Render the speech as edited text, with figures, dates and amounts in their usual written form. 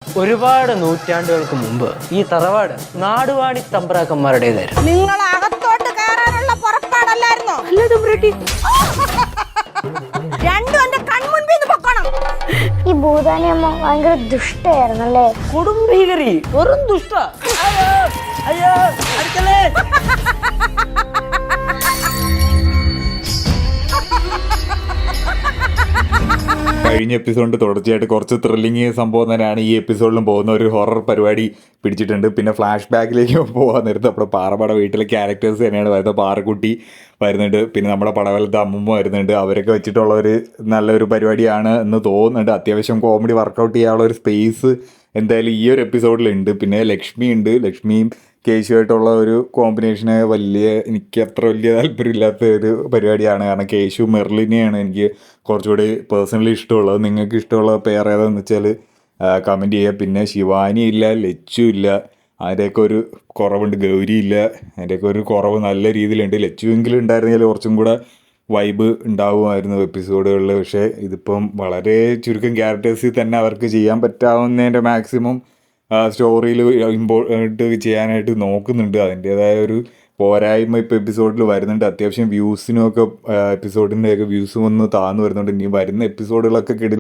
ഒരുപാട് നൂറ്റാണ്ടുകൾക്ക് മുമ്പ് ഈ തറവാട് നാടുവാണി തമ്പ്രാക്കന്മാരുടേതായിരുന്നു. നിങ്ങൾ അകത്തോട്ട് കയറാനുള്ള പുറപ്പാടല്ലായിരുന്നോ? രണ്ടും എന്റെ കൺമുൻപിൽ നിന്ന് പൊക്കണം. ഈ ഭൂതാനിയമ്മ ഭയങ്കര ദുഷ്ടായിരുന്നല്ലേ? കുടുംബീകരി വെറും ദുഷ്ട. അയ്യോ അടുക്കളേ. കഴിഞ്ഞ എപ്പിസോഡിൻ്റെ തുടർച്ചയായിട്ട് കുറച്ച് ത്രില്ലിങ് സംഭവം തന്നെയാണ് ഈ എപ്പിസോഡിലും പോകുന്ന ഒരു ഹൊറർ പരിപാടി പിടിച്ചിട്ടുണ്ട്. പിന്നെ ഫ്ലാഷ് ബാക്കിലേക്ക് പോകാൻ നേരത്ത് നമ്മുടെ പാറപ്പട വീട്ടിലെ ക്യാരക്ടേഴ്സ് തന്നെയാണ് വരുന്നത്. പാറക്കുട്ടി വരുന്നുണ്ട്, പിന്നെ നമ്മുടെ പടവലത്തെ അമ്മൂമ്മ വരുന്നുണ്ട്. അവരൊക്കെ വെച്ചിട്ടുള്ള ഒരു നല്ലൊരു പരിപാടിയാണ് എന്ന് തോന്നുന്നുണ്ട്. അത്യാവശ്യം കോമഡി വർക്കൗട്ട് ചെയ്യാനുള്ള ഒരു സ്പേസ് എന്തായാലും ഈ ഒരു എപ്പിസോഡിലുണ്ട്. പിന്നെ ലക്ഷ്മി ഉണ്ട്. ലക്ഷ്മിയും കേശുവായിട്ടുള്ള ഒരു കോമ്പിനേഷന് എനിക്ക് അത്ര വലിയ താല്പര്യമില്ലാത്ത ഒരു പരിപാടിയാണ്. കാരണം കേശു മെർലിനെയാണ് എനിക്ക് കുറച്ചുകൂടി പേഴ്സണലി ഇഷ്ടമുള്ളത്. നിങ്ങൾക്ക് ഇഷ്ടമുള്ള പെയർ ഏതാണെന്ന് വെച്ചാൽ കമൻറ്റ് ചെയ്യുക. പിന്നെ ശിവാനി ഇല്ല, ലച്ചു ഇല്ല, അതിൻ്റെയൊക്കെ ഒരു കുറവുണ്ട്. ഗൗരി ഇല്ല, അതിൻ്റെയൊക്കെ ഒരു കുറവ് നല്ല രീതിയിലുണ്ട്. ലച്ചുവെങ്കിലും ഉണ്ടായിരുന്നെങ്കിൽ കുറച്ചും കൂടെ വൈബ് ഉണ്ടാവുമായിരുന്നു എപ്പിസോഡുകളിൽ. പക്ഷേ ഇതിപ്പം വളരെ ചുരുക്കം ക്യാരക്ടേഴ്സിൽ തന്നെ അവർക്ക് ചെയ്യാൻ പറ്റാവുന്നതിൻ്റെ മാക്സിമം സ്റ്റോറിയിൽ ഇമ്പോർട്ട് ചെയ്യാനായിട്ട് നോക്കുന്നുണ്ട്. അതിൻ്റേതായ ഒരു പോരായ്മ ഇപ്പോൾ എപ്പിസോഡിൽ വരുന്നുണ്ട്. അത്യാവശ്യം വ്യൂസിനുമൊക്കെ എപ്പിസോഡിൻ്റെയൊക്കെ വ്യൂസും ഒന്ന് താഴ്ന്നു വരുന്നുണ്ട്. ഇനി വരുന്ന എപ്പിസോഡുകളൊക്കെ